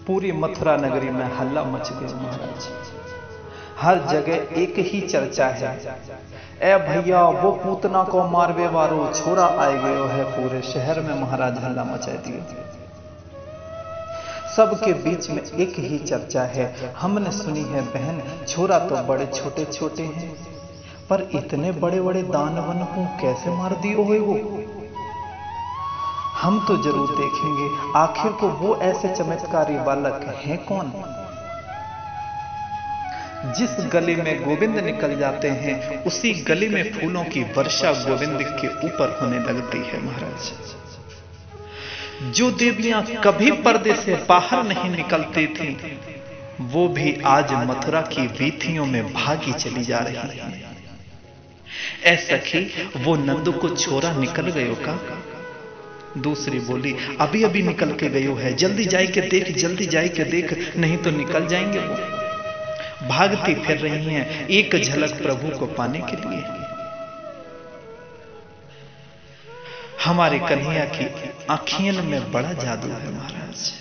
पूरी मथुरा नगरी में हल्ला मच गया महाराज। हर जगह एक ही चर्चा है, ए भैया वो पूतना को मारवे वारो छोरा आए गयो है। पूरे शहर में महाराज हल्ला मचा दिए। सबके बीच में एक ही चर्चा है, हमने सुनी है बहन छोरा तो बड़े छोटे छोटे हैं, पर इतने बड़े बड़े दानवन को कैसे मार दियो है वो। हम तो जरूर देखेंगे आखिर को वो ऐसे चमत्कारी बालक हैं कौन। जिस गली में गोविंद निकल जाते हैं उसी गली में फूलों की वर्षा गोविंद के ऊपर होने लगती है महाराज। जो देवियां कभी पर्दे से बाहर नहीं निकलती थीं, वो भी आज मथुरा की वीथियों में भागी चली जा रही हैं। ऐ सखी वो नंदू को छोरा निकल गयो का। दूसरी बोली अभी अभी निकल के गयो है, जल्दी जाए के देख, जल्दी जाए के देख, नहीं तो निकल जाएंगे वो। भागती फिर रही हैं एक झलक प्रभु को पाने के लिए। हमारे कन्हैया की आँखियों में बड़ा जादू है महाराज।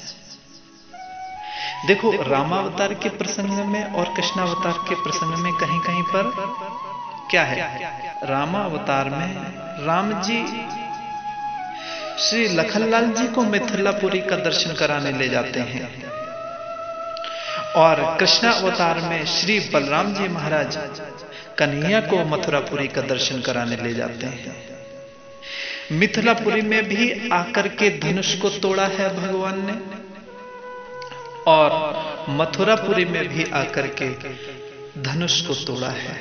देखो रामावतार के प्रसंग में और कृष्णावतार के प्रसंग में कहीं कहीं पर क्या है। रामावतार में राम जी श्री लखनलाल जी को मिथिलापुरी का दर्शन कराने ले जाते हैं, और कृष्णावतार में श्री बलराम जी महाराज कन्हैया को मथुरापुरी का दर्शन कराने ले जाते हैं। मिथिलापुरी में भी आकर के धनुष को तोड़ा है भगवान ने, और मथुरापुरी में भी आकर के धनुष को तोड़ा है।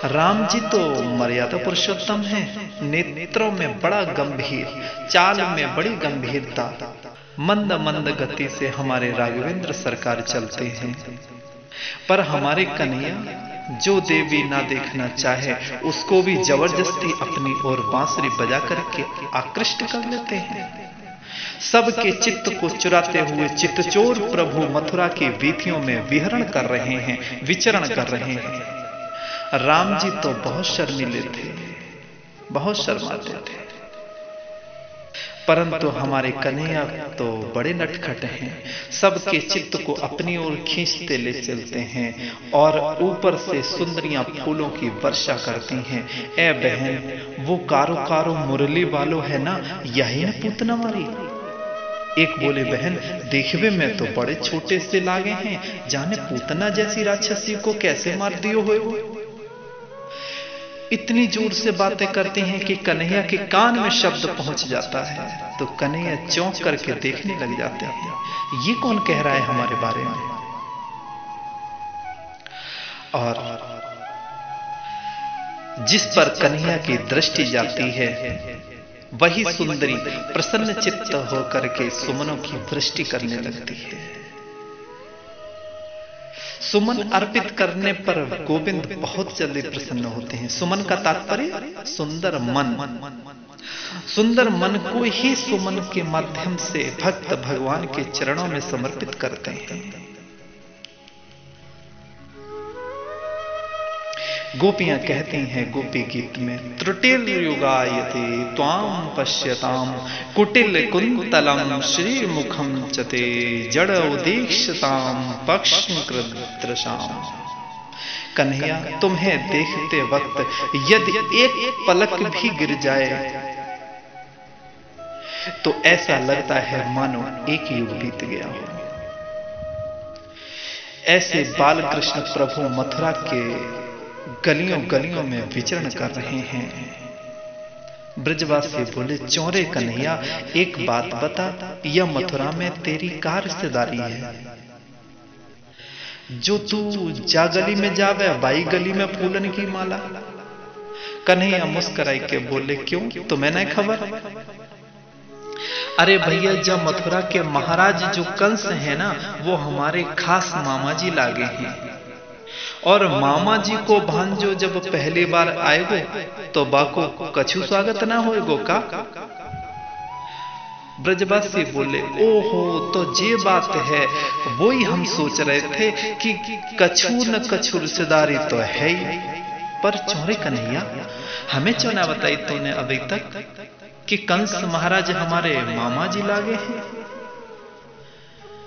राम जी तो मर्यादा पुरुषोत्तम हैं, नेत्रों में बड़ा गंभीर, चाल में बड़ी गंभीरता, मंद मंद गति से हमारे राघवेंद्र सरकार चलते हैं। पर हमारे कन्हैया जो देवी ना देखना चाहे उसको भी जबरदस्ती अपनी ओर बांसुरी बजा करके आकृष्ट कर लेते हैं। सबके चित्त को चुराते हुए चित्तचोर प्रभु मथुरा की वीथियों में विहरण कर रहे हैं, विचरण कर रहे हैं। राम जी तो बहुत शर्मीले थे, बहुत शर्माते थे, परंतु हमारे कन्हैया तो बड़े नटखट हैं। सबके चित्त को अपनी ओर खींचते ले चलते हैं और ऊपर से सुंदरियां फूलों की वर्षा करती हैं। ए बहन वो कारो कारो मुरली वालो है ना, यही न पूतना मारी। एक बोले बहन देखवे में तो बड़े छोटे से लागे हैं, जाने पूतना जैसी राक्षसी को कैसे मार दियो हो। इतनी जोर से बातें करती हैं कि कन्हैया के कान में शब्द पहुंच जाता है, तो कन्हैया चौंक करके देखने लग जाते हैं, ये कौन कह रहा है हमारे बारे में। और जिस पर कन्हैया की दृष्टि जाती है वही सुंदरी प्रसन्न चित्त होकर के सुमनों की वृष्टि करने लगती है। सुमन अर्पित करने पर गोविंद बहुत जल्दी प्रसन्न होते हैं। सुमन का तात्पर्य सुंदर मन, सुंदर मन को ही सुमन के माध्यम से भक्त भगवान के चरणों में समर्पित करते हैं। गोपियां कहती हैं गोपी गीत में, त्रुटिल युगायते त्वाम पश्यताम कुटिल कुंतलम श्री मुखम चते जड़ उदीक्षताम पक्षकृदृशाम। कन्हैया तुम्हें देखते वक्त यदि एक पलक भी गिर जाए तो ऐसा लगता है मानो एक युग बीत गया हो। ऐसे बाल कृष्ण प्रभु मथुरा के गलियों गलियों में विचरण कर रहे हैं। ब्रजवासी बोले, चौरे कन्हैया एक बात बता, यह मथुरा में तेरी क्या रिश्तेदारी है जो तू जा गली में जावे बाई गली में फूलन की माला। कन्हैया मुस्कुराई के बोले, क्यों तुम्हें नहीं खबर। अरे भैया जब मथुरा के महाराज जो कंस है ना, वो हमारे खास मामा जी लागे हैं, और मामा जी को भांजो जब पहली बार आएगो तो बाको कछु स्वागत ना होएगो का। ब्रजवासी बोले, ओहो तो ये बात है, वो ही हम सोच रहे थे कि कछु न कछु रिश्तेदारी तो है ही। पर चौरे कन्हैया हमें क्यों ना बताई तूने अभी तक कि कंस महाराज हमारे मामा जी लागे हैं।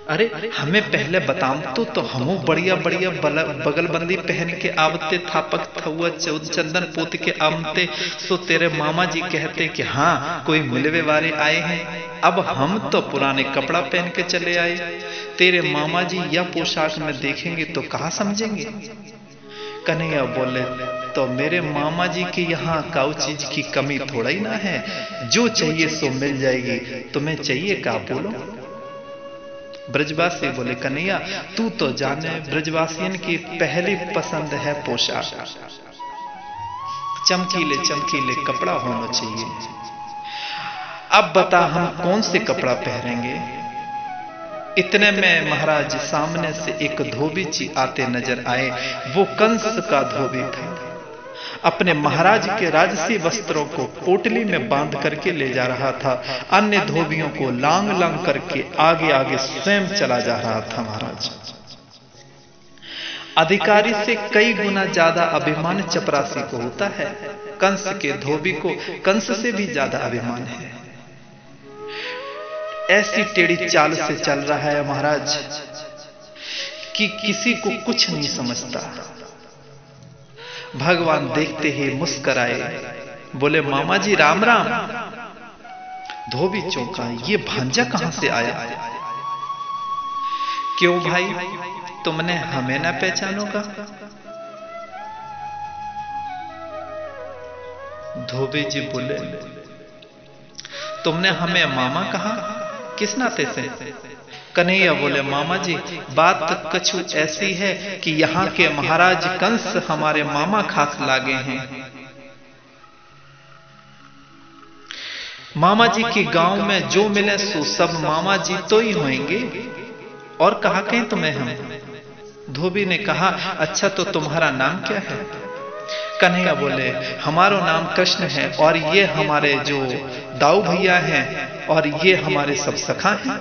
अरे हमें पहले बताओ तो हमू बढ़िया बढ़िया बगलबंदी पहन के आवते, थापक थुआ चंदन पोत के आमते, सो तेरे मामा जी कहते कि हाँ कोई मिलवे वाले आए हैं। अब हम तो पुराने कपड़ा पहन के चले आए, तेरे मामा जी यह पोशाक में देखेंगे तो कहाँ समझेंगे। कन्हैया बोले तो मेरे मामा जी के यहाँ काऊ चीज की कमी थोड़ा ही ना है, जो चाहिए सो मिल जाएगी, तुम्हें चाहिए क्या बोलो। ब्रजवासी बोले कन्हैया तू तो जाने ब्रजवासियन की पहली पसंद है पोशाक, चमकीले चमकीले कपड़ा होना चाहिए। अब बता हम कौन से कपड़ा पहनेंगे। इतने में महाराज सामने से एक धोबी जी आते नजर आए। वो कंस का धोबी था, अपने महाराज के राजसी वस्त्रों को पोटली में बांध करके ले जा रहा था। अन्य धोबियों को लांग लांग करके आगे आगे स्वयं चला जा रहा था। महाराज अधिकारी से कई गुना ज्यादा अभिमान चपरासी को होता है, कंस के धोबी को कंस से भी ज्यादा अभिमान है। ऐसी टेढ़ी चाल से चल रहा है महाराज कि किसी को कुछ नहीं समझता। भगवान देखते ही मुस्कराए, बोले मामा जी राम राम। धोबी चौंका, ये भांजा कहां से आया। क्यों भाई तुमने हमें ना पहचानोगा। धोबी जी बोले तुमने हमें मामा कहा, किस नाते से। कन्हैया बोले मामा जी बात कछु ऐसी है कि यहाँ के महाराज कंस हमारे मामा खास लागे हैं। मामा जी के गांव में जो मिले सो सब मामा जी तो ही होंगे, और कहा कहें तुम्हें हम। धोबी ने कहा अच्छा तो तुम्हारा नाम क्या है। कन्हैया बोले हमारा नाम कृष्ण है, और ये हमारे जो दाऊ भैया हैं, और ये हमारे सब सखा हैं।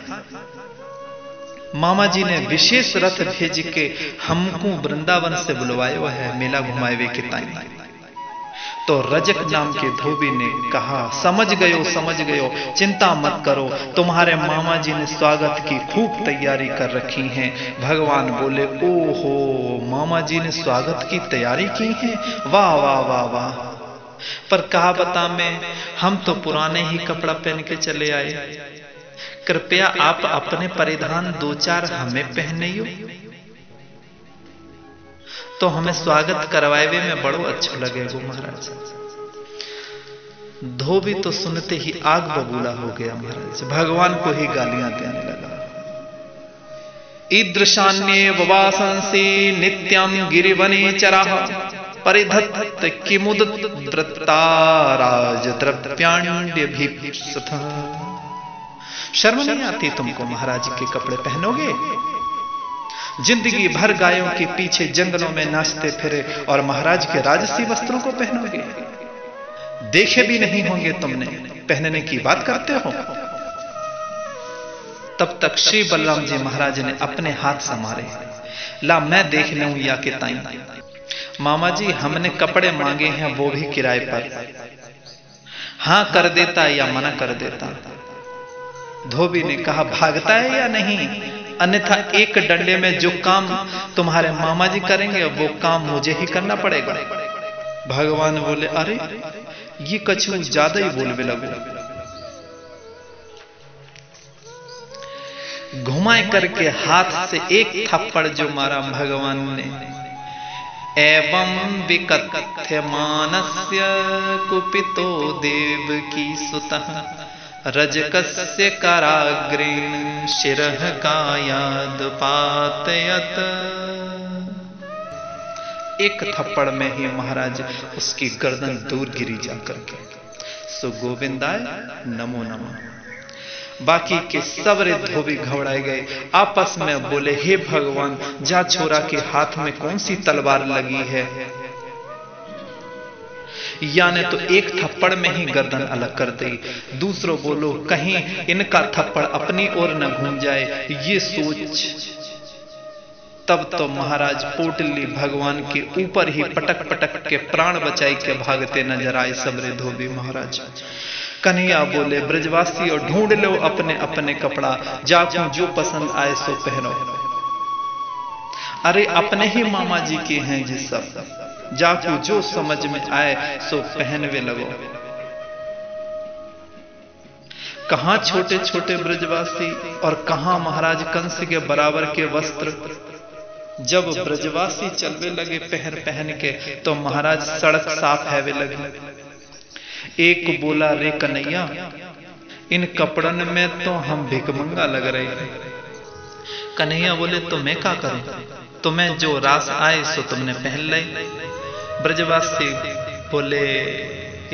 मामा जी ने विशेष रथ भेज के हमको वृंदावन से बुलवाया हुआ है मेला घुमाए के ताई। तो रजक नाम के धोबी ने कहा समझ गयो, चिंता मत करो, तुम्हारे मामा जी ने स्वागत की खूब तैयारी कर रखी है। भगवान बोले ओहो मामा जी ने स्वागत की तैयारी की है, वाह वाह वाह वाह। पर कहा बता मैं, हम तो पुराने ही कपड़ा पहन के चले आए, कृपया आप अपने परिधान दो चार हमें पहनियो, तो हमें स्वागत करवाए में बड़ो अच्छा लगेगा महाराज। धोबी तो सुनते ही आग बबूला हो गया महाराज, भगवान को ही गालियां देने लगा। ईदृशान्ये ववासंसि नित्यं गिरिवने चराः परिधत्त किमुद्रताराज द्रव्याण्यभिप्सुतः। शर्म नहीं आती तुमको महाराज के कपड़े पहनोगे। जिंदगी भर गायों के पीछे जंगलों में नाचते फिरे और महाराज के राजसी वस्त्रों को पहनोगे। देखे भी नहीं होंगे तुमने, पहनने की बात करते हो। तब तक श्री बलराम जी महाराज ने अपने हाथ संवारे, ला मैं देख लूं या के ताई। मामा जी हमने कपड़े मांगे हैं वो भी किराए पर, हां कर देता या मना कर देता। धोबी ने कहा भागता है या नहीं, अन्यथा एक डंडे में जो काम तुम्हारे मामा जी करेंगे वो काम मुझे ही करना पड़ेगा। भगवान बोले अरे ये कछु ज्यादा ही बोलने लगे। घुमाए करके हाथ से एक थप्पड़ जो मारा भगवान ने, एवं विकथ्यमानस्य कुपितो देवकी सुतः रजकस्य कराग्रेण शिरः कायाद पातयत। एक थप्पड़ में ही महाराज उसकी गर्दन दूर गिरी जाकर के। सो गोविंदाय नमो नमः। बाकी के सबरे धोबी घबराए गए, आपस में बोले हे भगवान जा छोरा के हाथ में कौन सी तलवार लगी है। यानी तो एक थप्पड़ में ही गर्दन अलग कर दी। दूसरों बोलो कहीं इनका थप्पड़ अपनी ओर न घूम जाए, ये सोच। तब तो महाराज पोटली भगवान के ऊपर ही पटक पटक के प्राण बचाई के भागते नजर आए सबरे धोबी महाराज। कन्हैया बोले ब्रजवासी और ढूंढ लो अपने अपने कपड़ा, जाको जो पसंद आए सो पहनो। अरे अपने ही मामा जी के हैं जी सब, जाको जो समझ में आए सो पहनवे लगो। कहां छोटे छोटे ब्रजवासी और कहां महाराज कंस के बराबर के वस्त्र। जब ब्रजवासी चलवे लगे पहन पहन के तो महाराज सड़क साफ हैवे लगे। एक बोला रे कन्हैया, इन कपड़न में तो हम भिकमंगा लग रहे हैं। कन्हैया बोले तो मैं क्या करूं, तुम्हें जो रास आए सो तुमने पहन ले। ब्रजवासी बोले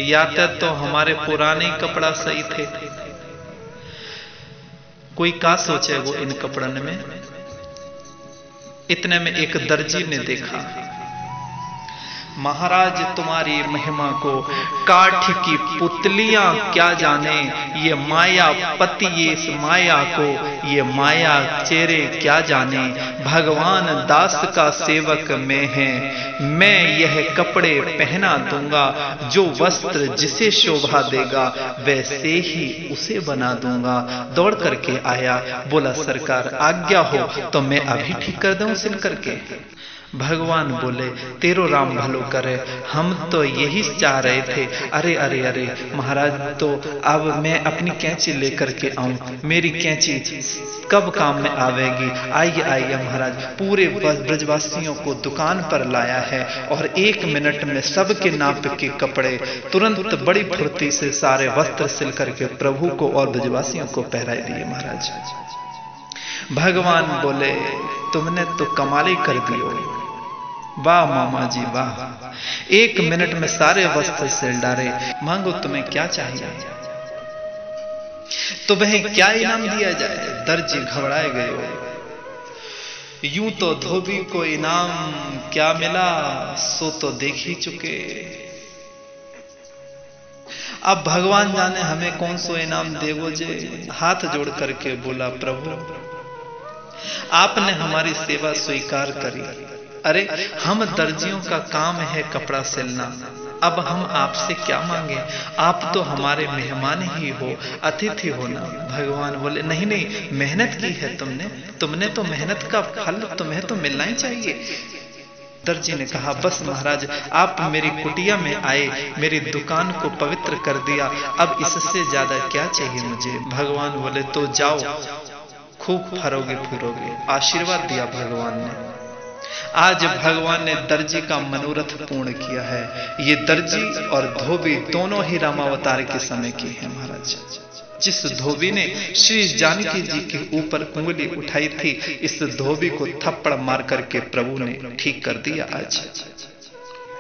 या तो हमारे पुराने कपड़ा सही थे, कोई का सोचे वो इन कपड़न में। इतने में एक दर्जी ने देखा, महाराज तुम्हारी महिमा को काठ की पुतलियां क्या जाने, ये माया पति ये इस माया को ये माया चेहरे क्या जाने। भगवान दास का सेवक में है, मैं यह कपड़े पहना दूंगा, जो वस्त्र जिसे शोभा देगा वैसे ही उसे बना दूंगा। दौड़ करके आया, बोला सरकार आज्ञा हो तो मैं अभी ठीक कर दूं सिल करके। भगवान बोले तेरो राम भलो करे, हम तो यही चाह रहे थे। अरे अरे अरे महाराज, तो अब मैं अपनी कैंची लेकर के आऊं, मेरी कैंची कब काम में आवेगी। आइए आइए महाराज, पूरे ब्रजवासियों को दुकान पर लाया है और 1 मिनट में सबके नाप के कपड़े तुरंत बड़ी फुर्ती से सारे वस्त्र सिल करके प्रभु को और ब्रजवासियों को पहरा दिए। महाराज भगवान बोले तुमने तो कमाल कर दियो, वाह मामा जी वाह। 1 मिनट में सारे वस्त्र सिल डाले, मांगो तुम्हें क्या चाहिए, तुम्हें क्या इनाम दिया जाए। दर्जी घबराए गए, यूं तो धोबी को इनाम क्या मिला सो तो देख ही चुके। अब भगवान जाने हमें कौन सो इनाम देवो जे। हाथ जोड़ करके बोला प्रभु आपने हमारी सेवा स्वीकार करी। अरे हम दर्जियों का काम है कपड़ा सिलना, अब हम आपसे क्या मांगे, आप तो हमारे मेहमान ही हो, अतिथि हो ना। भगवान बोले नहीं नहीं, मेहनत की है तुमने तो मेहनत का फल तुम्हें तो मिलना ही चाहिए। दर्जी ने कहा बस महाराज, आप मेरी कुटिया में आए, मेरी दुकान को पवित्र कर दिया, अब इससे ज्यादा क्या चाहिए मुझे। भगवान बोले तो जाओ, खूब फरोगे फूरोगे। आशीर्वाद दिया भगवान ने। आज भगवान ने दर्जी का मनोरथ पूर्ण किया है। ये दर्जी और धोबी दोनों ही रामावतार के समय के हैं महाराज। जिस धोबी ने श्री जानकी जी के ऊपर उंगली उठाई थी, इस धोबी को थप्पड़ मार करके प्रभु ने ठीक कर दिया।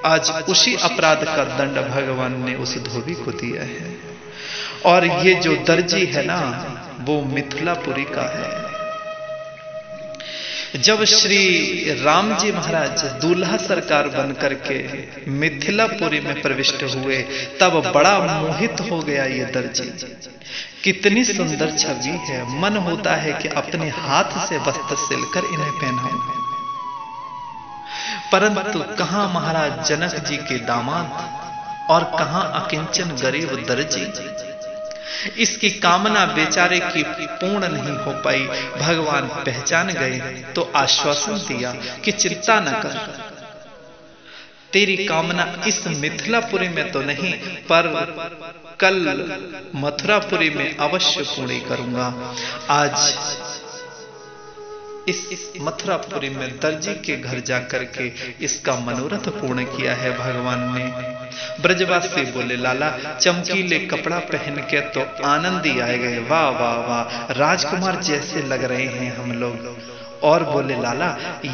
आज उसी अपराध का दंड भगवान ने उस धोबी को दिया है। और ये जो दर्जी है ना, वो मिथिलापुरी का है। जब श्री राम जी महाराज दूल्हा सरकार बन करके मिथिलापुरी में प्रविष्ट हुए, तब बड़ा मोहित हो गया ये दर्जी। कितनी सुंदर छवि है, मन होता है कि अपने हाथ से वस्त्र सिलकर इन्हें पहनाऊं। परंतु कहां महाराज जनक जी के दामाद और कहां अकिंचन गरीब दर्जी। इसकी कामना बेचारे की पूर्ण नहीं हो पाई। भगवान पहचान गए तो आश्वासन दिया कि चिंता न कर, तेरी कामना इस मिथिलापुरी में तो नहीं, पर कल मथुरापुरी में अवश्य पूरी करूंगा। आज इस मथुरापुरी में दर्जी के घर जाकर के इसका मनोरथ पूर्ण किया है भगवान ने। ब्रजवासी बोले लाला चमकीले कपड़ा पहन के तो आनंद ही आए गए, वाह वाह वाह, राजकुमार जैसे लग रहे हैं हम लोग। और बोले लाला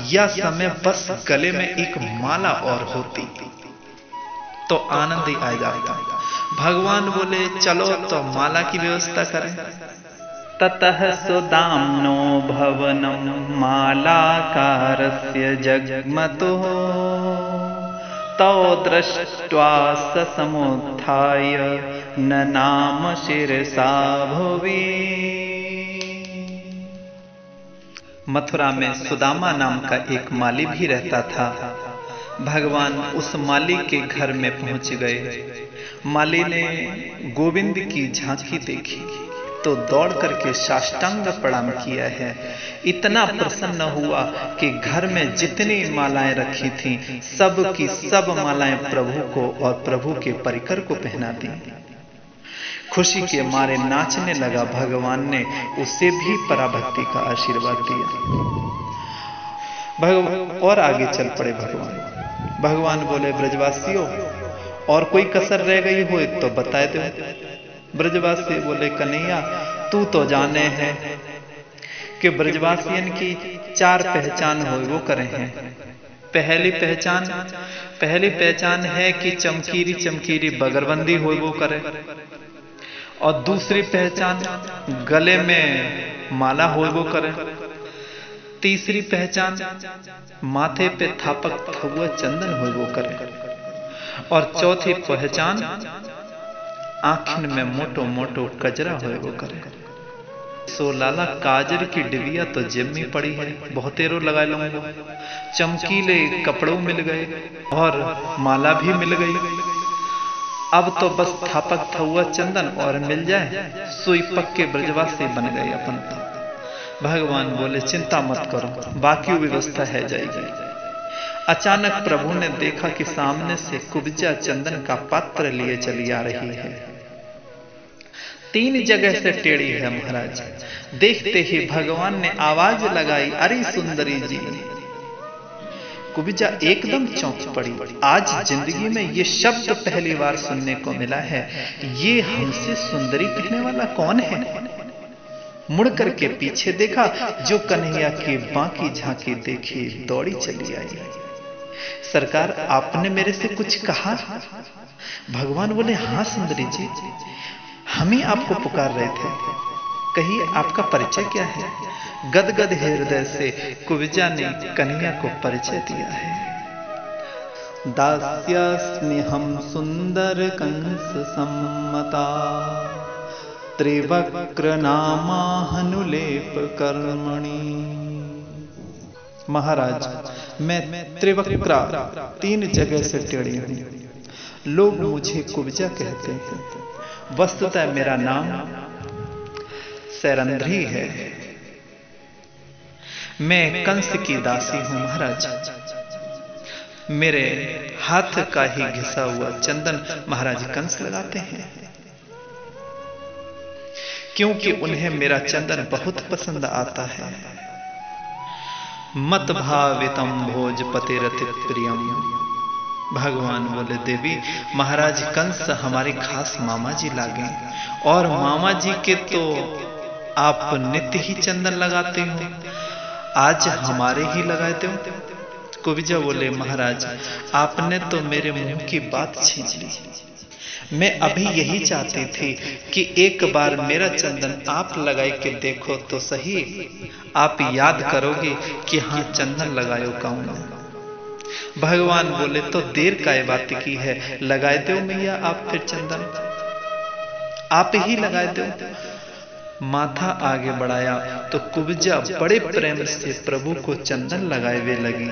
यह समय बस गले में एक माला और होती तो आनंद ही आ जाता। भगवान बोले चलो तो माला की व्यवस्था करें। ततः सुदाम्नो भवनं मालाकारस्य जग्मतुः तौ दृष्ट्वा ससमुत्थाय ननाम शिरसा भुवि। मथुरा में सुदामा नाम का एक माली भी रहता था। भगवान उस माली के घर में पहुंच गए। माली ने गोविंद की झांकी देखी तो दौड़ करके साष्टांग प्रणाम किया है। इतना प्रसन्न हुआ कि घर में जितनी मालाएं रखी थीं सब की सब मालाएं प्रभु को और प्रभु के परिकर को पहना दी। खुशी के मारे नाचने लगा। भगवान ने उसे भी पराभक्ति का आशीर्वाद दिया। और आगे चल पड़े भगवान बोले, ब्रजवासियों और कोई कसर रह गई हो तो बता दो। ब्रजवासी बोले, कन्हैया तू तो जाने हैं कि ब्रजवासियन की 4 पहचान हो वो करे हैं। पहली पहचान है कि चमकीरी चमकीरी बगरबंदी हो वो करे, और दूसरी पहचान गले में माला हो वो करे, तीसरी पहचान माथे पे थापक थुआ चंदन हो वो करे, और चौथी पहचान आँखिन में मोटो मोटो कजरा हो वो करे। सो लाला काजर की डिबिया तो जेब में पड़ी है, बहुतेरो लगा लूंगा। चमकीले कपड़ों मिल गए और माला भी मिल गई। अब तो बस थापक थुआ चंदन और मिल जाए, सोई पक्के ब्रजवासी बन गए अपन। भगवान बोले, चिंता मत करो, बाकी व्यवस्था है जाएगी। अचानक प्रभु ने देखा कि सामने से कुब्जा चंदन का पात्र लिए चली आ रही है। 3 जगह से टेढ़ी है महाराज। देखते ही भगवान ने आवाज लगाई, अरे सुंदरी जी। कुब्जा एकदम चौंक पड़ी। आज जिंदगी में ये शब्द पहली बार सुनने को मिला है। ये हमसे सुंदरी कहने वाला कौन है? मुड़ करके पीछे देखा, जो कन्हैया की बाकी झांकी देखी दौड़ी चली आई। सरकार, आपने मेरे से कुछ कहा? भगवान बोले, हाँ सुंदरी जी, हम ही आपको पुकार रहे थे। कहिए आपका परिचय क्या है? गदगद हृदय से कुब्जा ने कन्हैया को परिचय दिया है। दास्यास्मि हम सुंदर कंस सम्मता, त्रिवक्र नामा हनुलेप कर्मणि। महाराज, मैं त्रिवक्रा 3 जगह से टेढ़ी हूं। लोग मुझे कुब्जा कहते हैं। वस्तुतः मेरा नाम सैरंध्री है। मैं कंस की दासी हूं महाराज। मेरे हाथ का ही घिसा हुआ चंदन महाराज कंस लगाते हैं, क्योंकि उन्हें मेरा चंदन बहुत पसंद आता है। मत भावितम भोजपतिरति प्रियम। भगवान बोले, देवी महाराज कंस हमारे खास मामा जी लागे, और मामा जी के तो आप नित्य ही चंदन लगाते हो, आज हमारे ही लगाते हो। कुब्जा बोले, महाराज आपने तो मेरे मुंह की बात छीन ली। मैं अभी यही चाहती थी कि एक बार मेरा चंदन आप लगाए के देखो तो सही, आप याद करोगे कि हाँ चंदन लगायो कौन। भगवान बोले, तो देर काय बात की है, लगाए दो मैया आप फिर चंदन, आप ही लगाए दो। माथा आगे बढ़ाया तो कुब्जा बड़े प्रेम से प्रभु को चंदन लगाए वे लगी।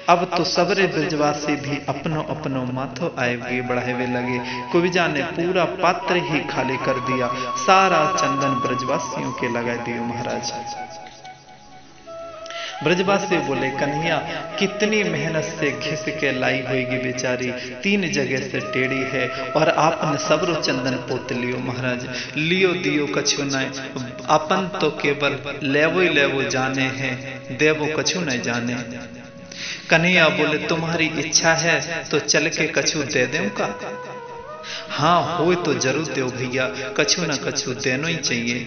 अब तो सबरे ब्रजवासी भी अपनो अपनो माथो आए बढ़ावे लगे। कुब्जा ने पूरा पात्र ही खाली कर दिया, सारा चंदन ब्रजवासियों के लगा दियो महाराज। ब्रजवासी बोले, कन्हैया कितनी मेहनत से घिस के लाई होगी बेचारी, 3 जगह से टेढ़ी है, और आपने सबरो चंदन पोत लियो महाराज। लियो दियो कछु न, अपन तो केवल लेवो जाने हैं, देवो कछु न जाने। कन्हैया बोले, तुम्हारी इच्छा है तो चल के कछु दे दें का? हाँ हो तो जरूर दो भैया, कछु न कछु देना ही चाहिए।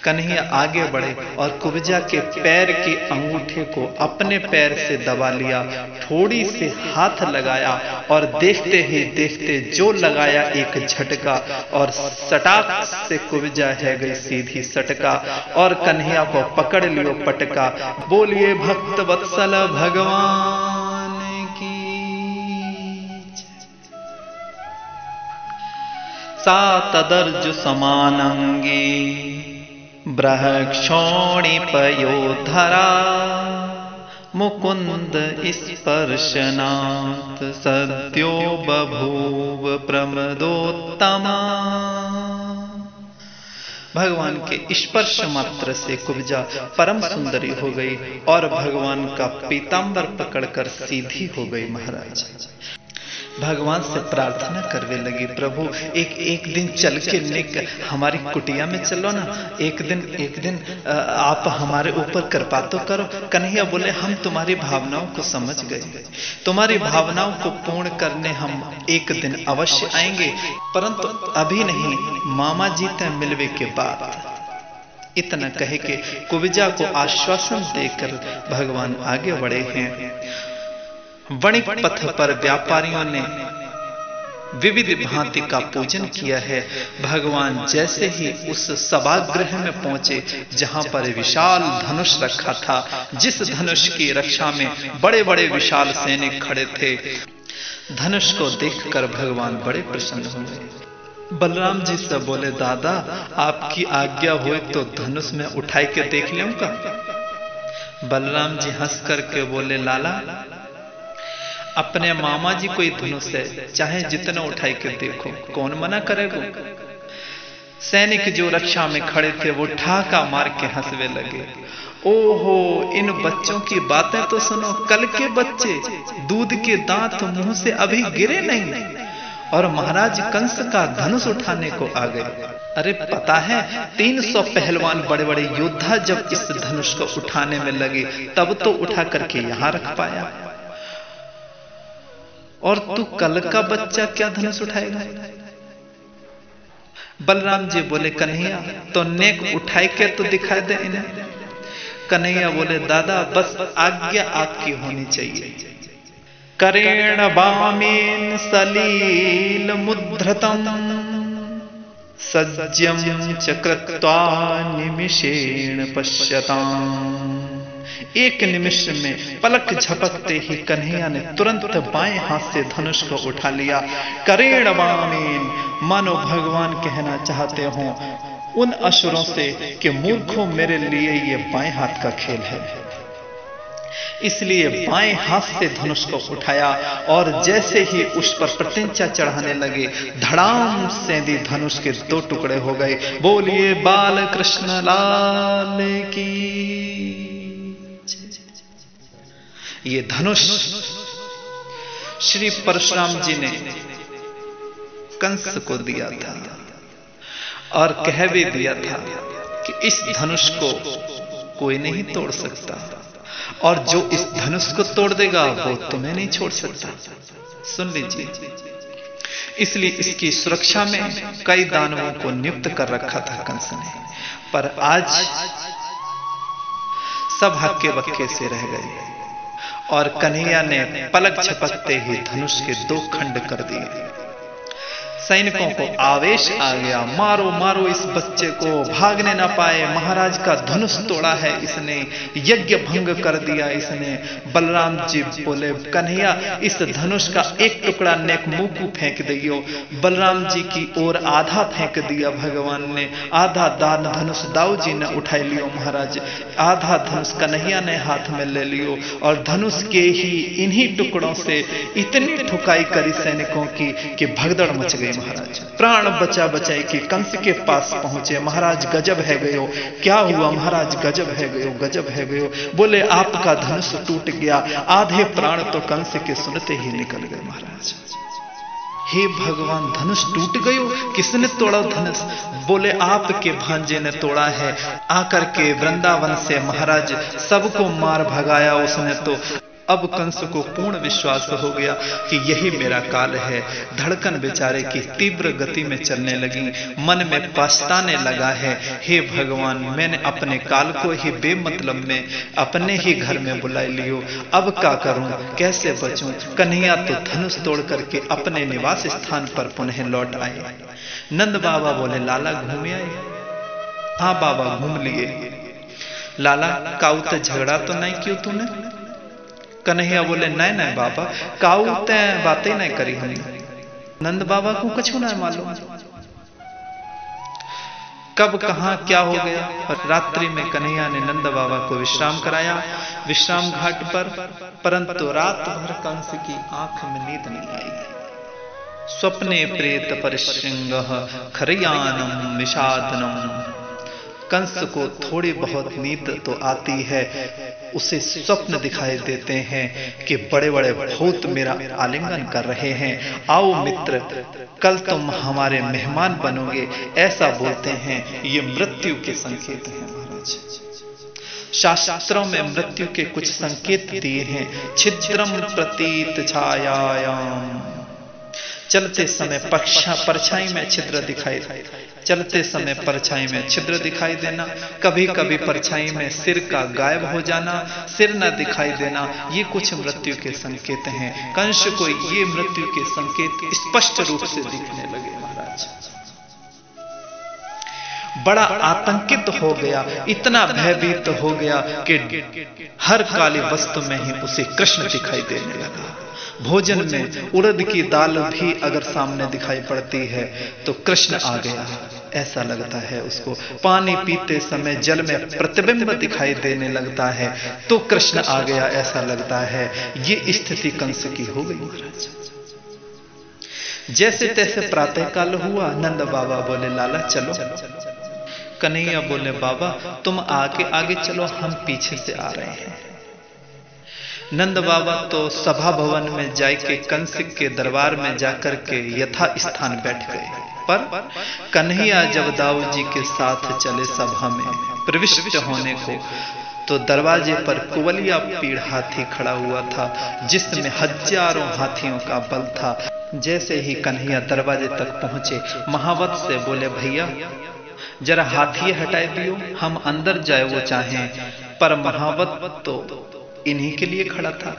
कन्हैया आगे बढ़े और कुब्जा के पैर के अंगूठे को अपने पैर से दबा लिया, थोड़ी से हाथ लगाया, और देखते ही देखते जो लगाया एक झटका, और सटाक से कुब्जा है गई सीधी सटका, और कन्हैया को पकड़ लियो पटका। बोलिए भक्त वत्सल भगवान की। सा तदर्जु समानंगी बृहक्षोणिपयोधरा, मुकुंद स्पर्शनात् सद्यो बभूव प्रमदोत्तमा। भगवान के स्पर्श मात्र से कुब्जा परम सुंदरी हो गई और भगवान का पीतांबर पकड़कर सीधी हो गई। महाराज भगवान से प्रार्थना करने लगी, प्रभु एक दिन चल के हमारी कुटिया में चलो ना, एक दिन आप हमारे ऊपर कृपा तो करो। कन्हैया बोले, हम तुम्हारी भावनाओं को समझ गए, तुम्हारी भावनाओं को पूर्ण करने हम एक दिन अवश्य आएंगे, परंतु अभी नहीं, मामा जी ते मिलवे के बाद। इतना कहे के कुब्जा को आश्वासन देकर भगवान आगे बढ़े हैं। वणिक पथ पर व्यापारियों ने विविध भांति का पूजन किया है। भगवान जैसे ही उस सभागृह में पहुंचे जहां पर विशाल धनुष रखा था, जिस धनुष की रक्षा में बड़े बड़े विशाल सैनिक खड़े थे, धनुष को देखकर भगवान बड़े प्रसन्न हुए। बलराम जी से बोले, दादा आपकी आज्ञा हो तो धनुष में उठाई के देख लूंगा। बलराम जी हंस करके बोले, लाला अपने मामा जी कोई धनुष है, चाहे जितना उठाई के देखो, कौन मना करेगा। सैनिक जो रक्षा में खड़े थे वो ठाका मार के हंसने लगे। ओहो, इन बच्चों की बातें तो सुनो, कल के बच्चे दूध के दांत मुंह से अभी गिरे नहीं और महाराज कंस का धनुष उठाने को आ गए। अरे पता है 300 पहलवान बड़े बड़े योद्धा जब इस धनुष को उठाने में लगे तब तो उठा करके यहां रख पाया, और तू कल का बच्चा क्या धनुष उठाएगा। बलराम जी बोले, कन्हैया तो नेक उठाई के तो दिखाई दे इन्हें। कन्हैया बोले, दादा बस आज्ञा आपकी होनी चाहिए। करेण वामेन सलील मुद्रतम सज्जम च कृत्वा निमिषेण पश्यताम्। एक निमिष में पलक झपकते ही कन्हैया ने तुरंत बाएं हाथ से धनुष को उठा लिया। करेण वामेन, मानो भगवान कहना चाहते हो उन असुरों से कि मूर्खों, मेरे लिए ये बाएं हाथ का खेल है। इसलिए बाएं हाथ से धनुष को उठाया और जैसे ही उस पर प्रत्यंचा चढ़ाने लगे, धड़ाम से धनुष के 2 टुकड़े हो गए। बोलिए बाल कृष्ण लाल की। ये धनुष श्री परशुराम जी ने कंस को दिया था और कह भी दिया था कि इस धनुष को कोई नहीं तोड़ सकता, और जो इस धनुष को तोड़ देगा वो तुम्हें नहीं छोड़ सकता। सुन लीजिए, इसलिए इसकी सुरक्षा में कई दानवों को नियुक्त कर रखा था कंस ने, पर आज सब हक्के बक्के से रह गए और कन्हैया ने पलक झपकते ही धनुष के 2 खंड कर दिए। सैनिकों को आवेश आ गया, मारो मारो इस बच्चे को, भागने ना पाए। महाराज का धनुष तोड़ा है इसने, यज्ञ भंग कर दिया इसने। बलराम जी बोले, कन्हैया इस धनुष का एक टुकड़ा नेक मुंह को फेंक दियो। बलराम जी की ओर आधा फेंक दिया भगवान ने, आधा दान धनुष दाऊ जी ने उठाई लियो महाराज, आधा धनुष कन्हैया ने हाथ में ले लियो और धनुष के ही इन्हीं टुकड़ों से इतनी ठुकाई करी सैनिकों की कि भगदड़ मच गई महाराज। प्राण बचा बचाई कि कंस के पास पहुंचे। महाराज गजब है गयो, क्या हुआ महाराज, गजब है गयो, गजब है गयो। बोले आपका धनुष टूट गया। आधे प्राण तो कंस के सुनते ही निकल गए महाराज। हे भगवान, धनुष टूट गयो, किसने तोड़ा धनुष? बोले आपके भांजे ने तोड़ा है। आकर के वृंदावन से महाराज सबको मार भगाया उसने। तो अब कंस को पूर्ण विश्वास हो गया कि यही मेरा काल है। धड़कन बेचारे की तीव्र गति में चलने लगी, मन में पछताने लगा है। हे भगवान, मैंने अपने काल को ही बेमतलब में अपने ही घर में बुला लियो, अब क्या करूं, कैसे बचूं? कन्हैया तो धनुष तोड़ करके अपने निवास स्थान पर पुनः लौट आए। नंद बाबा बोले, लाला घूम आए? हाँ बाबा घूम लिए। लाला काऊ ते झगड़ा तो नहीं क्यों तूने? कन्हैया बोले, नहीं नहीं बाबा, काऊ ते बातें नहीं करी हमने। नंद बाबा को कछु नहीं मालूम। कब कहां क्या हो गया। और रात्रि में कन्हैया ने नंद बाबा को विश्राम कराया विश्राम घाट पर, परंतु रात भर कंस की आंख में नींद नहीं आई। स्वप्ने प्रेत परिश्रृंगः खरयानम विषादनम। कंस को थोड़ी बहुत नींद तो आती है, उसे स्वप्न दिखाई देते हैं कि बड़े बड़े भूत मेरा आलिंगन कर रहे हैं, आओ मित्र कल तुम हमारे मेहमान बनोगे, ऐसा बोलते हैं। ये मृत्यु के संकेत हैं महाराज। शास्त्रों में मृत्यु के कुछ संकेत दिए हैं। छिद्रम प्रतीत छायायाम, चलते समय परछाई में छिद्र दिखाई, चलते समय परछाई में छिद्र दिखाई देना, कभी कभी परछाई में सिर का गायब हो जाना, सिर न दिखाई देना, ये कुछ मृत्यु के संकेत हैं। कंस को ये मृत्यु के संकेत स्पष्ट रूप से दिखने लगे महाराज। बड़ा आतंकित हो गया, इतना भयभीत हो गया कि हर काली वस्तु में ही उसे कृष्ण दिखाई देने लगा। भोजन में उड़द की दाल भी अगर सामने दिखाई पड़ती है तो कृष्ण आ गया ऐसा लगता है उसको। पानी पीते समय जल में प्रतिबिंब दिखाई देने लगता है तो कृष्ण आ गया ऐसा लगता है। ये स्थिति कंस की हो गई महाराज। जैसे तैसे प्रातःकाल हुआ, नंद बाबा बोले लाला चलो। कन्हैया बोले बाबा तुम आगे आगे चलो, हम पीछे से आ रहे हैं। नंद बाबा तो सभा भवन में जाके कंस के दरबार में जाकर के यथा स्थान बैठ गए, पर कन्हैया जब दाऊ जी के साथ चले सभा में प्रविष्ट होने को, तो दरवाजे पर कुवलिया पीड़ हाथी खड़ा हुआ था जिसमें हजारों हाथियों का बल था। जैसे ही कन्हैया दरवाजे तक पहुंचे, महावत से बोले भैया जरा हाथी हटाए दियो, हम अंदर जाए वो चाहें। पर महावत तो इन्हीं के लिए खड़ा था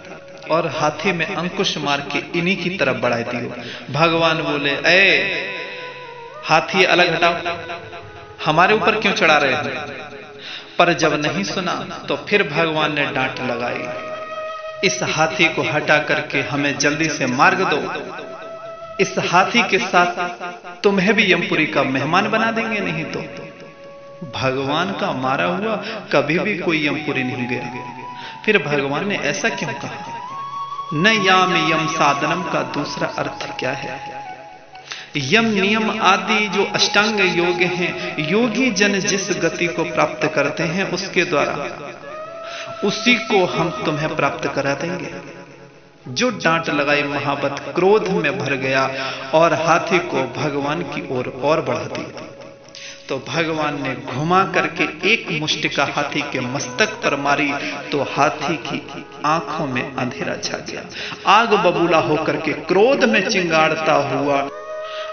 और हाथी में अंकुश मार के इन्हीं की तरफ बढ़ा दियो। भगवान बोले ए हाथी अलग हटाओ, हमारे ऊपर क्यों चढ़ा रहे हो। पर जब नहीं सुना तो फिर भगवान ने डांट लगाई, इस हाथी को हटा करके हमें जल्दी से मार्ग दो, इस हाथी के साथ तुम्हें भी यमपुरी का मेहमान बना देंगे, नहीं तो। भगवान का मारा हुआ कभी भी कोई यमपुरी नहीं गया। फिर भगवान ने ऐसा क्यों कहा। न याम यम साधनम का दूसरा अर्थ क्या है। यम नियम आदि जो अष्टांग योग हैं, योगी जन जिस गति को प्राप्त करते हैं उसके द्वारा उसी को हम तुम्हें प्राप्त करा देंगे। जो डांट लगाई, महावत क्रोध में भर गया और हाथी को भगवान की ओर और बढ़ा दिया। तो भगवान ने घुमा करके एक मुष्टिका हाथी के मस्तक पर मारी तो हाथी की आंखों में अंधेरा छा गया। आग बबूला होकर के क्रोध में चिंगाड़ता हुआ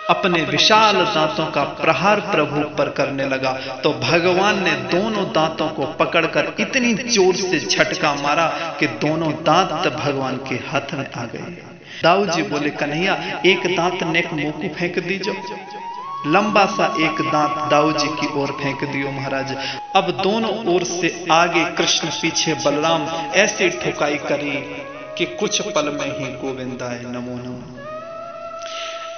अपने विशाल दांतों का प्रहार प्रभु पर करने लगा। तो भगवान ने दोनों दांतों को पकड़कर इतनी जोर से झटका मारा कि दोनों दांत भगवान के हाथ में आ गए। दाऊ जी बोले कन्हैया एक दांत नेक मुंह को फेंक दीजो। लंबा सा एक दांत दाऊ जी की ओर फेंक दियो महाराज। अब दोनों ओर से आगे कृष्ण पीछे बलराम ऐसी ठुकाई करी कि कुछ पल में ही गोविंदाय नमो नमो।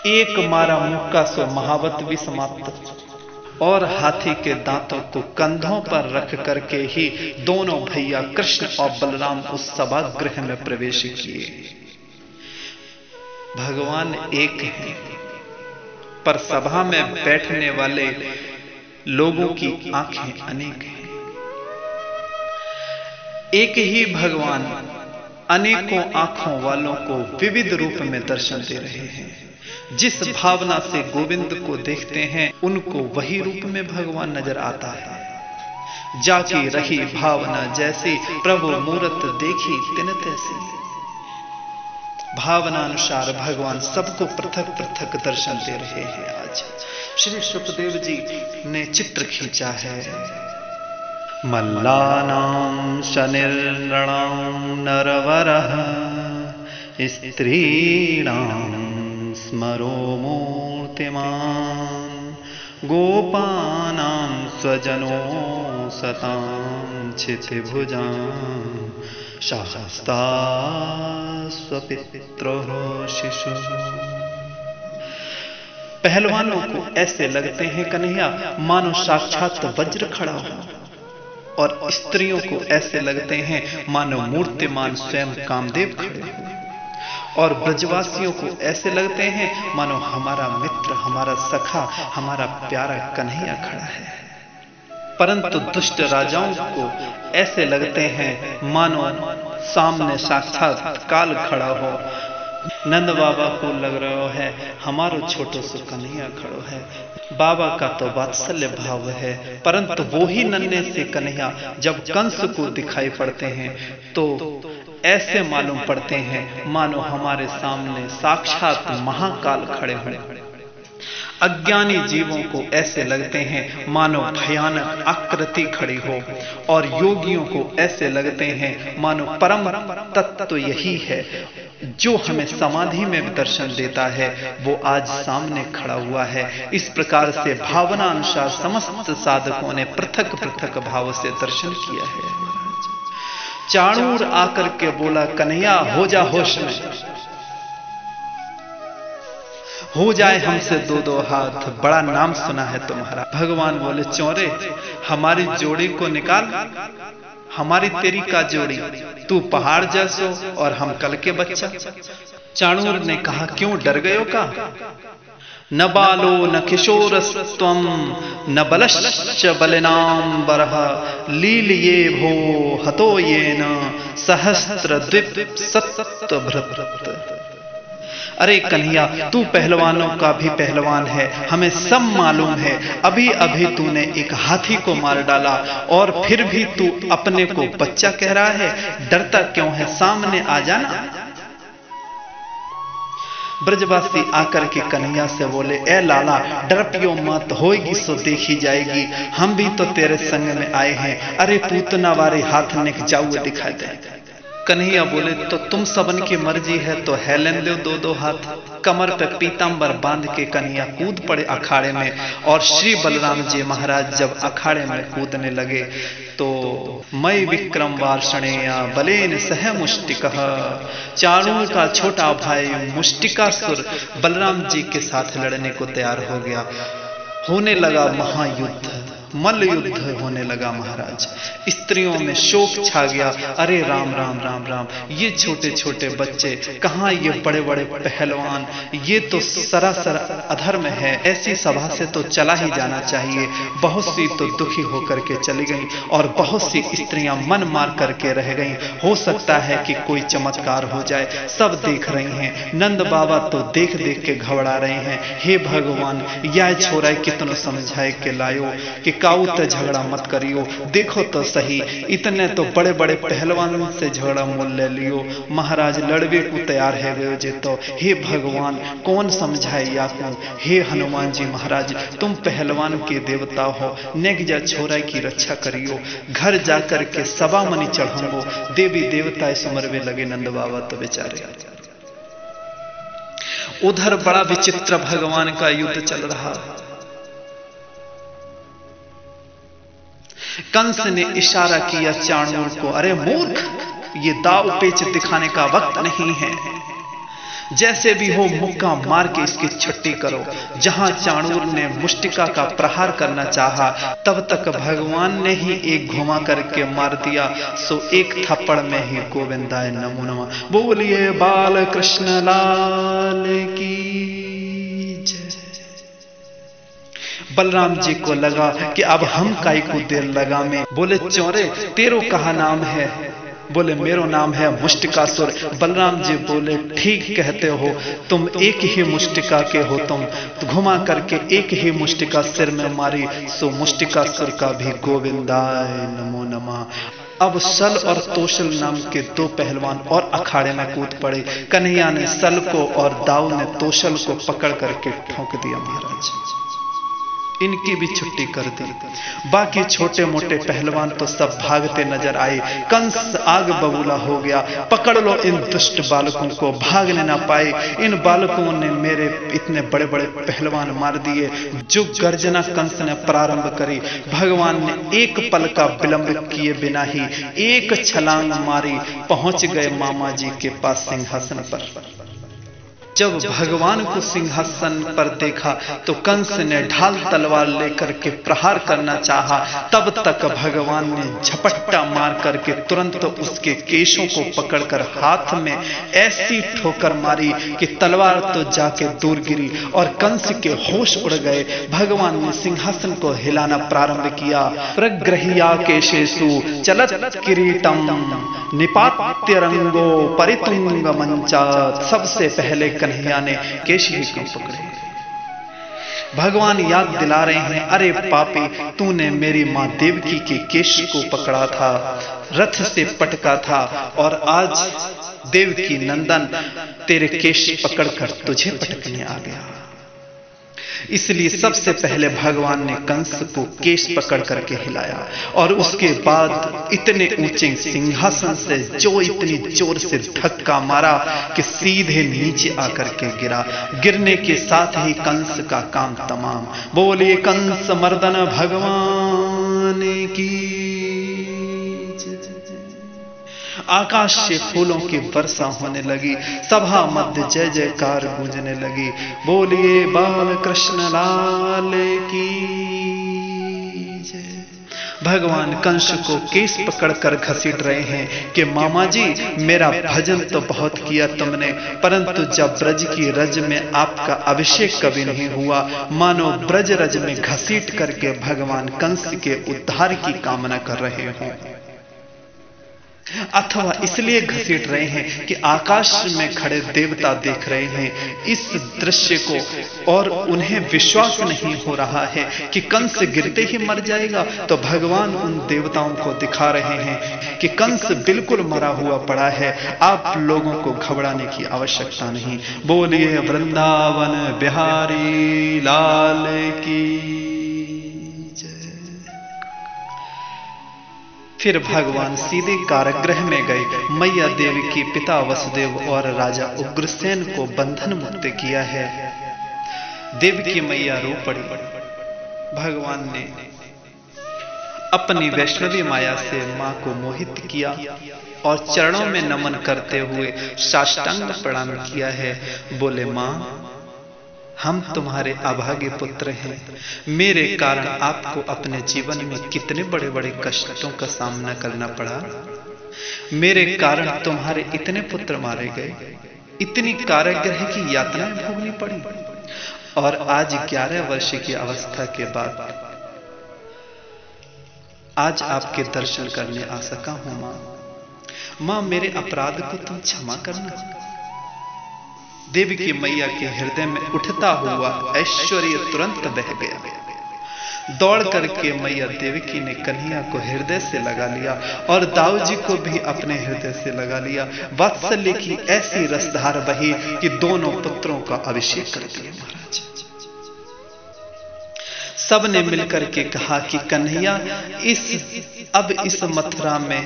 एक मारा मुक्का सो महावत भी समाप्त और हाथी के दांतों को कंधों पर रख करके ही दोनों भैया कृष्ण और बलराम उस सभागृह में प्रवेश किए। भगवान एक है पर सभा में बैठने वाले लोगों की आंखें अनेक हैं। एक ही भगवान अनेकों आंखों वालों को विविध रूप में दर्शन दे रहे हैं। जिस भावना से गोविंद को देखते हैं उनको वही रूप में भगवान नजर आता है। जाकी रही भावना जैसी प्रभु मूरत देखी तिन तैसी। भावना अनुसार भगवान सबको पृथक पृथक दर्शन दे रहे हैं। आज श्री सुखदेव जी ने चित्र खींचा है। मल्लानां शनिर्नृणां नरवरः स्त्रीणां स्मरो मूर्तिमान् गोपानां स्वजनो सतां क्षितिभुजां शास्ता स्वपित्रो शिशु। पहलवानों को ऐसे लगते हैं कन्हैया मानो साक्षात वज्र खड़ा हो, और स्त्रियों को ऐसे लगते हैं मानो मूर्तिमान स्वयं कामदेव खड़े हो, और ब्रजवासियों को ऐसे लगते हैं मानो हमारा मित्र, हमारा सखा, हमारा प्यारा कन्हैया खड़ा है। परंतु दुष्ट राजाओं को ऐसे लगते हैं मानो सामने साक्षात काल खड़ा हो। नंद बाबा को लग रहा है हमारो छोटो सो कन्हैया खड़ो है। बाबा का तो वात्सल्य भाव है, परंतु वो ही नन्हे से कन्हैया जब कंस को दिखाई पड़ते हैं तो ऐसे मालूम पड़ते हैं मानो हमारे सामने साक्षात महाकाल खड़े हुए। अज्ञानी जीवों को ऐसे लगते हैं मानो भयानक आकृति खड़ी हो, और योगियों को ऐसे लगते हैं मानो परम तत्व तो यही है जो हमें समाधि में दर्शन देता है, वो आज सामने खड़ा हुआ है। इस प्रकार से भावना अनुसार समस्त साधकों ने पृथक पृथक भाव से दर्शन किया है। चाणूर आकर के बोला कन्हैया हो जा होश में, हो जाए हमसे दो दो हाथ, बड़ा नाम सुना है तुम्हारा। भगवान बोले चौरे हमारी जोड़ी को निकाल, हमारी तेरी का जोड़ी, तू पहाड़ जैसो और हम कल के बच्चा। चाणूर ने कहा क्यों डर गयो का? न बालो न किशोरस्त्वम न बलश्च बलिनाम बरह लील ये भो हतो ये न सहस्त्र द्विप सत्त भृत। अरे कन्हैया तू पहलवानों का भी पहलवान है, हमें सब मालूम है। अभी अभी तूने एक हाथी को मार डाला और फिर भी तू अपने को बच्चा कह रहा है, डरता क्यों है? सामने आ जाना। ब्रजवासी आकर के कन्हैया से बोले ए लाला डरपियो मत, होएगी सो देखी जाएगी, हम भी तो तेरे संग में आए हैं। अरे पूतना वारे हाथ निक जाऊ दिखाई दे। कन्हैया बोले तो तुम सबन की मर्जी है तो है लेन दो दो दो हाथ। कमर पे पीतांबर बांध के कन्हैया कूद पड़े अखाड़े में, और श्री बलराम जी महाराज जब अखाड़े में कूदने लगे तो मई विक्रम वार्षणेया बलेन सह मुष्टिकः, चाणूर का छोटा भाई मुष्टिकासुर बलराम जी के साथ लड़ने को तैयार हो गया। होने लगा महायुद्ध, मल्ल युद्ध होने लगा महाराज। स्त्रियों में शोक छा गया। अरे राम राम राम राम, ये छोटे छोटे बच्चे कहाँ, ये बड़े बड़े पहलवान, ये तो सरासर अधर्म है। ऐसी सभा से तो चला ही जाना चाहिए। बहुत सी तो दुखी होकर के चली गई और बहुत सी स्त्रियां मन मार करके रह गईं। हो सकता है कि कोई चमत्कार हो जाए। सब देख रही हैं, नंद बाबा तो देख देख के घबरा रहे हैं। हे भगवान यह छोरा कितना समझाए के लायो कि काउत झगड़ा मत करियो, देखो तो सही इतने तो बड़े बड़े पहलवान से झगड़ा मोल ले लियो। महाराज लड़वे को तैयार है वे जे तो। हे भगवान कौन समझाए याकू। हे हनुमान जी महाराज तुम पहलवान के देवता हो, नेक जा छोरा की रक्षा करियो। घर जाकर के सवा मनी चढ़ाओ, देवी देवता सुमरवे लगे नंद बाबा तो बेचारे। उधर बड़ा विचित्र भगवान का युद्ध चल रहा। कंस ने इशारा किया चाणूर को, अरे मूर्ख ये दाव पेच दिखाने का वक्त नहीं है, जैसे भी हो मुक्का मार के इसकी छुट्टी करो। जहां चाणूर ने मुष्टिका का प्रहार करना चाहा तब तक भगवान ने ही एक घुमा करके मार दिया। सो एक थप्पड़ में ही गोविंदाय नमो नमः बोलिए बाल कृष्ण लाल की। बलराम जी को लगा कि अब हम काई को देर लगा में। बोले चौरे तेरो कहा नाम है? बोले मेरो नाम है मुष्टिकासुर। बलराम जी बोले ठीक कहते हो, तुम एक ही मुष्टिका के हो। तुम तो घुमा करके एक ही मुष्टिका सिर में मारी। सो मुष्टिकासुर का भी गोविंदाय नमो नमः। अब सल और तोशल नाम के दो पहलवान और अखाड़े में कूद पड़े। कन्हैया ने सल को और दाऊ ने तोशल को पकड़ करके ठोक दिया महाराज। इनकी भी छुट्टी कर दी। बाकी छोटे मोटे पहलवान तो सब भागते नजर आए। कंस आग बबूला हो गया, पकड़ लो इन दुष्ट बालकों को, भागने ना पाए। इन बालकों ने मेरे इतने बड़े बड़े पहलवान मार दिए। जो गर्जना कंस ने प्रारंभ करी, भगवान ने एक पल का विलंब किए बिना ही एक छलांग मारी, पहुंच गए मामा जी के पास सिंहासन पर। जब भगवान को सिंहासन पर देखा तो कंस ने ढाल तलवार लेकर के प्रहार करना चाहा, तब तक भगवान ने झपट्टा मार करके तुरंत उसके केशों को पकड़कर हाथ में ऐसी ठोकर मारी कि तलवार तो जाके दूर गिरी और कंस के होश उड़ गए। भगवान ने सिंहासन को हिलाना प्रारंभ किया। प्रग्रहिया केशेषु चलत किरीटम निपात्य रंगो परितुंग मंचात। सबसे पहले कन्हैया ने केश ही क्यों पकड़े? भगवान याद दिला रहे हैं, अरे पापी, तूने मेरी मां देवकी के केश को पकड़ा था, रथ से पटका था, और आज देवकी नंदन तेरे केश पकड़कर तुझे पटकने आ गया। इसलिए सबसे पहले भगवान ने कंस को केश पकड़ करके हिलाया और उसके बाद इतने ऊंचे सिंहासन से जो इतनी जोर से धक्का मारा कि सीधे नीचे आकर के गिरा। गिरने के साथ ही कंस का काम तमाम। बोलिए कंस मर्दन भगवान की। आकाश से फूलों की वर्षा होने लगी, सभा मध्य जय जयकार गूंजने लगी। बोलिए बाल कृष्ण लाल की जय। भगवान कंस को केस पकड़कर घसीट रहे हैं कि मामा जी, मेरा भजन तो बहुत किया तुमने, परंतु जब ब्रज की रज में आपका अभिषेक कभी नहीं हुआ। मानो ब्रज रज में घसीट करके भगवान कंस के उद्धार की कामना कर रहे हो, अथवा इसलिए घसीट रहे हैं कि आकाश में खड़े देवता देख रहे हैं इस दृश्य को और उन्हें विश्वास नहीं हो रहा है कि कंस गिरते ही मर जाएगा। तो भगवान उन देवताओं को दिखा रहे हैं कि कंस बिल्कुल मरा हुआ पड़ा है, आप लोगों को घबराने की आवश्यकता नहीं। बोलिए वृंदावन बिहारी लाल की। फिर भगवान सीधे कारागृह में गए। मैया देवी की पिता वसुदेव और राजा उग्रसेन को बंधन मुक्त किया है। देवकी मैया रो पड़ी। भगवान ने अपनी वैष्णवी माया से मां को मोहित किया और चरणों में नमन करते हुए साष्टांग प्रणाम किया है। बोले मां, हम तुम्हारे अभागे पुत्र हैं, मेरे कारण आपको अपने जीवन में कितने बड़े बड़े कष्टों का सामना करना पड़ा। मेरे कारण तुम्हारे इतने पुत्र मारे गए, इतनी कारागृह की यातनाएं भोगनी पड़ी, और आज 11 वर्ष की अवस्था के बाद आज आपके दर्शन करने आ सका हूं। मां, मेरे अपराध को तुम क्षमा करना। देवकी मैया के हृदय में उठता हुआ ऐश्वर्य तुरंत बह गया। दौड़ करके मैया देवकी ने कन्हैया को हृदय से लगा लिया और दाऊ जी को भी अपने हृदय से लगा लिया। वात्सल्य की ऐसी रसधार बही कि दोनों पुत्रों का अभिषेक कर दिया। महाराज सब ने मिलकर के कहा कि कन्हैया इस मथुरा में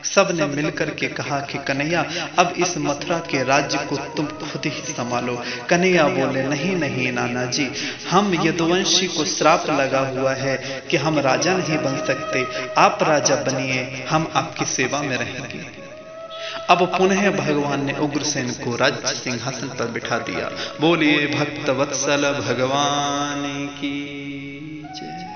सब ने मिलकर के कहा कि कन्हैया अब इस मथुरा के राज्य को तुम खुद ही संभालो। कन्हैया बोले, नहीं नहीं नाना जी, हम यदुवंशी को श्राप लगा हुआ है कि हम राजा नहीं बन सकते, आप राजा बनिए, हम आपकी सेवा में रहेंगे। अब पुनः भगवान ने उग्रसेन को राज्य सिंहासन पर बिठा दिया। बोलिए भक्त वत्सल भगवान की जय।